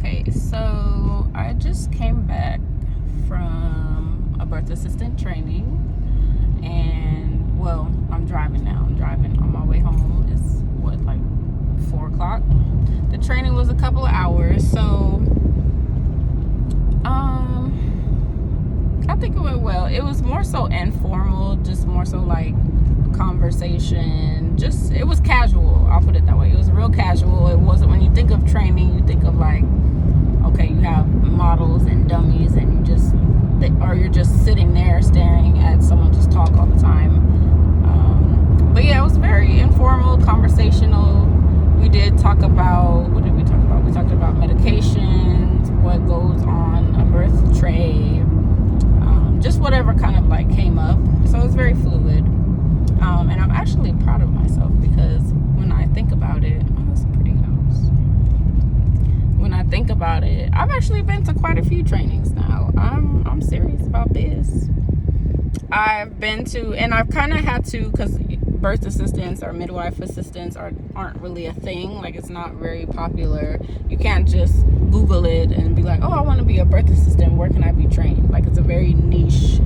Okay, so I just came back from a birth assistant training, and well, I'm driving now. I'm driving on my way home. It's like 4 o'clock. The training was a couple of hours, so I think it went well. It was more so informal, just more so like conversation. Just, it was casual, I'll put it that way. It was real casual. It wasn't, when you think of training, you think of like, okay, you have models and dummies and you're just sitting there staring at someone just talk all the time. But yeah, it was very informal, conversational. We did talk about, what did we talk about? We talked about medications, what goes on a birth tray, just whatever kind of like came up. So it was very fluid. And I'm actually proud of myself because when I think about it, oh, that's a pretty house. When I think about it, I've actually been to quite a few trainings now. I'm serious about this. I've been to, and I've kind of had to, because birth assistants or midwife assistants aren't really a thing. Like, it's not very popular. You can't just Google it and be like, oh, I want to be a birth assistant. Where can I be trained? Like, it's a very niche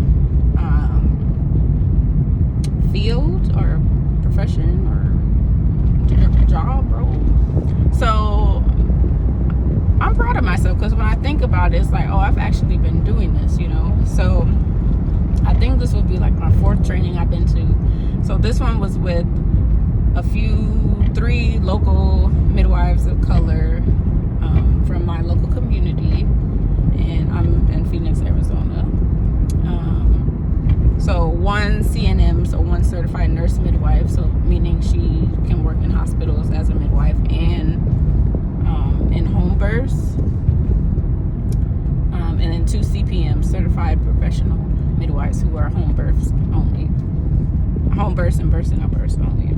field or profession or job role. So I'm proud of myself because when I think about it, it's like, oh, I've actually been doing this, you know. So I think this will be like my 4th training I've been to. So this one was with 3 local midwives of color from my local community, and I'm in Phoenix, Arizona. So 1 CNM, so 1 certified nurse midwife, so meaning she can work in hospitals as a midwife and in home births, and then 2 CPM, certified professional midwives, who are home births only, home births and births in a birth only.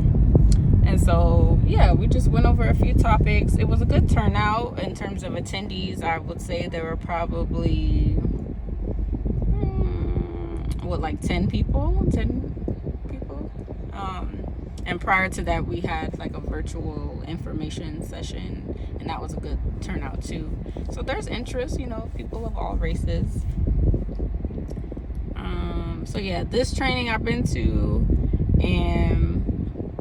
And so yeah, we just went over a few topics. It was a good turnout in terms of attendees. I would say there were probably like 10 people. And prior to that, we had like a virtual information session, and that was a good turnout too. So there's interest, you know, people of all races. So yeah, this training I've been to, and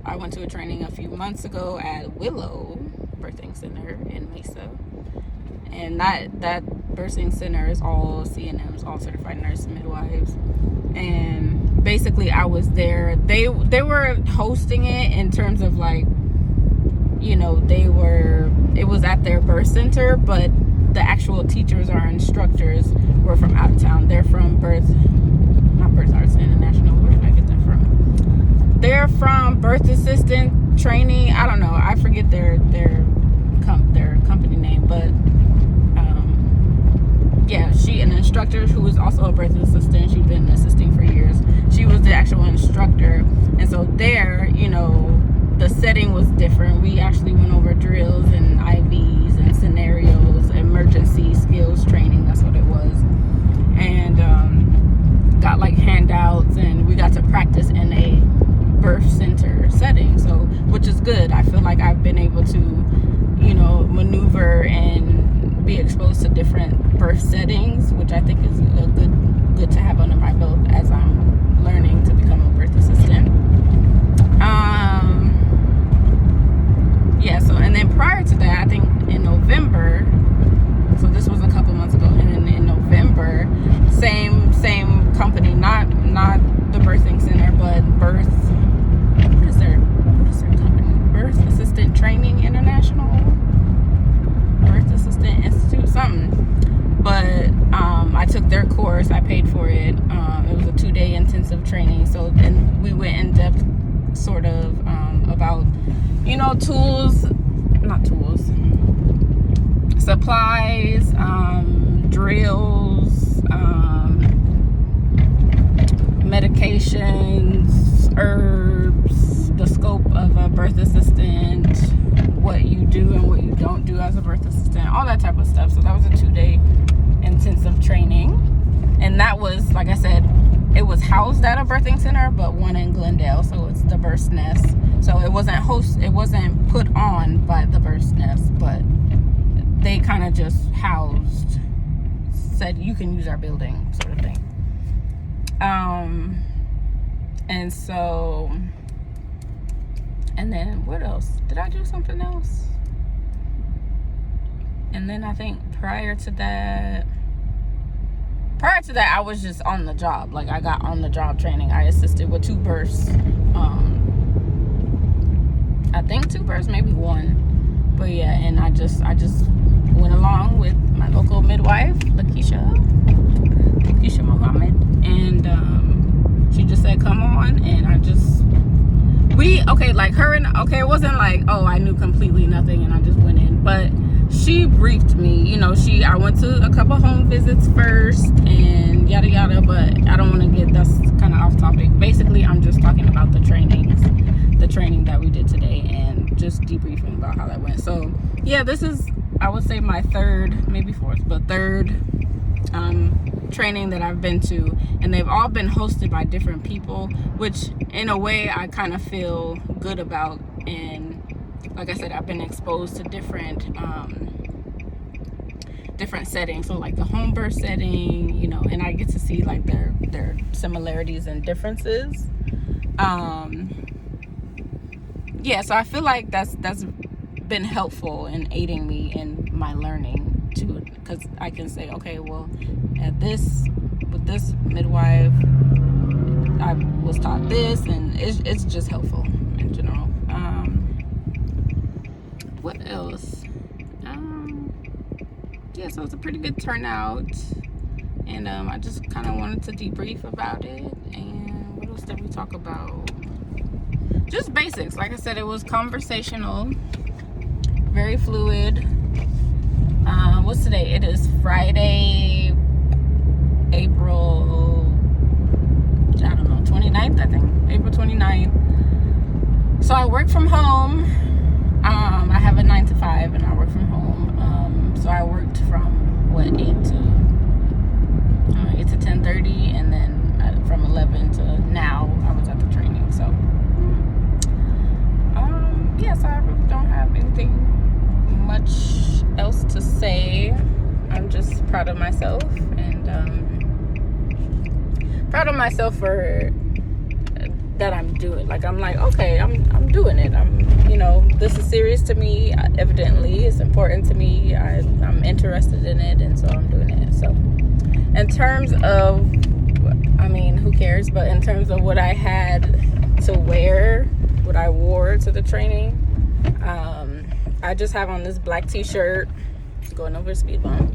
I went to a training a few months ago at Willow Birthing Center in Mesa, and that birthing center is all CNMs, all certified nurse midwives. And basically I was there, they were hosting it in terms of like, you know, it was at their birth center, but the actual teachers or instructors were from out of town. They're from Birth Arts International. Where did I get that from? They're from Birth Assistant Training. I don't know. I forget their company name, but yeah, she, an instructor who was also a birth assistant. She'd been assisting for years. She was the actual instructor, and so there, you know, the setting was different. We actually went over drills and IVs and scenarios, emergency skills training. That's what it was, and got like handouts, and we got to practice in a birth center setting. So, which is good. I feel like I've been able to, you know, maneuver and be exposed to different birth settings, which I think is a good to have under my belt as I'm learning to become a birth assistant. Yeah, so, and then prior to that, I think in November, so this was a couple months ago, and then in November, same company, not the birthing center, but what is their company? Birth Assistant Training International, Birth Assistant Institute, something. But I took their course. I paid for it. It was a 2-day intensive training. So then we went in depth, sort of, about, you know, supplies, drills, medications, herbs, the scope of a birth assistant, what you do and what you don't do as a birth assistant, all that type of stuff. So that was a 2-day intensive training, and that was, like I said, it was housed at a birthing center, but one in Glendale, so it's the Birth Nest. So it wasn't put on by the Birth Nest, but they kind of just housed, said you can use our building, sort of thing. And so, and then what else? Did I do something else? And then I think prior to that, I was just on the job. Like, I got on the job training. I assisted with 2 births. I think 2 births, maybe 1. But yeah, and I just went along with my local midwife, Lakeisha Mohammed, and she just said, come on, and it wasn't like, oh, I knew completely nothing and I just went in, but she briefed me, I went to a couple home visits first and yada yada, but I don't want to that's kind of off topic. Basically, I'm just talking about the training that we did today and just debriefing about how that went. So yeah, this is, I would say, my 3rd, maybe 4th, but 3rd training that I've been to, and they've all been hosted by different people, which in a way I kind of feel good about. And like I said, I've been exposed to different settings, so like the home birth setting, and I get to see like their similarities and differences. Yeah, so I feel like that's been helpful in aiding me in my learning too, because I can say, okay, well, with this midwife, I was taught this, and it's just helpful in general. What else? Yeah, so it's a pretty good turnout, and I just kind of wanted to debrief about it. And what else did we talk about? Just basics. Like I said, it was conversational, very fluid. What's today? It is Friday, April 29th, I think. April 29th. So I work from home. I have a 9 to 5 and I work from home. So I worked from 8 to 10:30, and then from 11 to now I was at the training. So yes, I really don't have anything much else to say. I'm just proud of myself, and proud of myself for that I'm doing. Like, I'm like, okay, I'm doing it. This is serious to me. Evidently, it's important to me. I'm interested in it, and so I'm doing it. So, in terms of, who cares? But in terms of what I had to wear, what I wore to the training, I just have on this black t-shirt, going over a speed bump.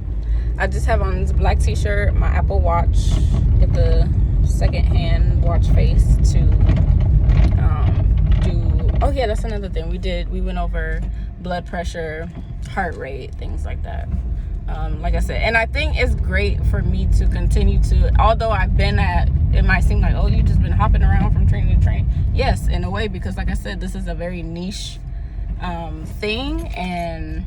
I just have on this black t-shirt, my Apple Watch with the second-hand watch face to oh yeah, that's another thing we went over blood pressure, heart rate, things like that. Like I said, and I think it's great for me to continue to, although it might seem like, oh, you just been hopping around from training to training. Yes, in a way, because like I said, this is a very niche thing, and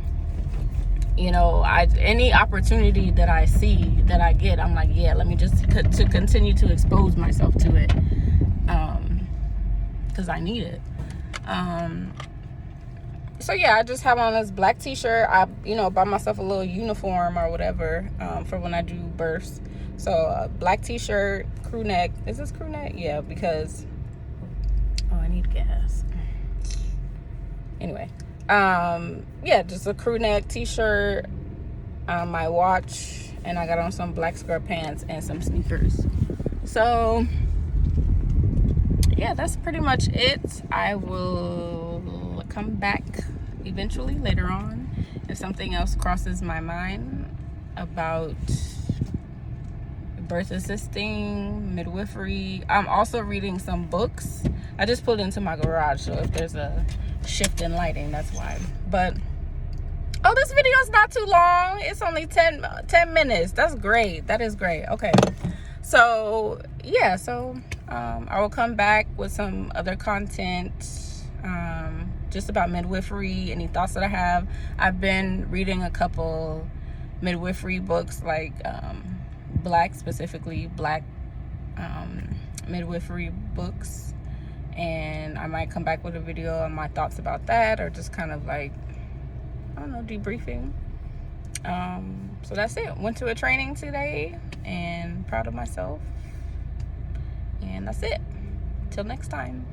any opportunity that I see, that I get, I'm like, yeah, let me just to continue to expose myself to it, because I need it. So yeah, I just have on this black t-shirt. I buy myself a little uniform or whatever for when I do births. So black t-shirt, crew neck. Is this crew neck? Yeah, because I need gas. Anyway, yeah, just a crew neck t-shirt, my watch, and I got on some black skirt pants and some sneakers. So yeah, that's pretty much it. I will come back eventually later on if something else crosses my mind about birth assisting, midwifery. I'm also reading some books. I just pulled into my garage, so if there's a shift in lighting, that's why. But this video is not too long. It's only 10 minutes. That's great. That is great. Okay, so yeah, I will come back with some other content just about midwifery, any thoughts that I have. I've been reading a couple midwifery books, like black midwifery books, and I might come back with a video on my thoughts about that, or just kind of like, I don't know, debriefing. So that's it. Went to a training today and proud of myself. And that's it. Till next time.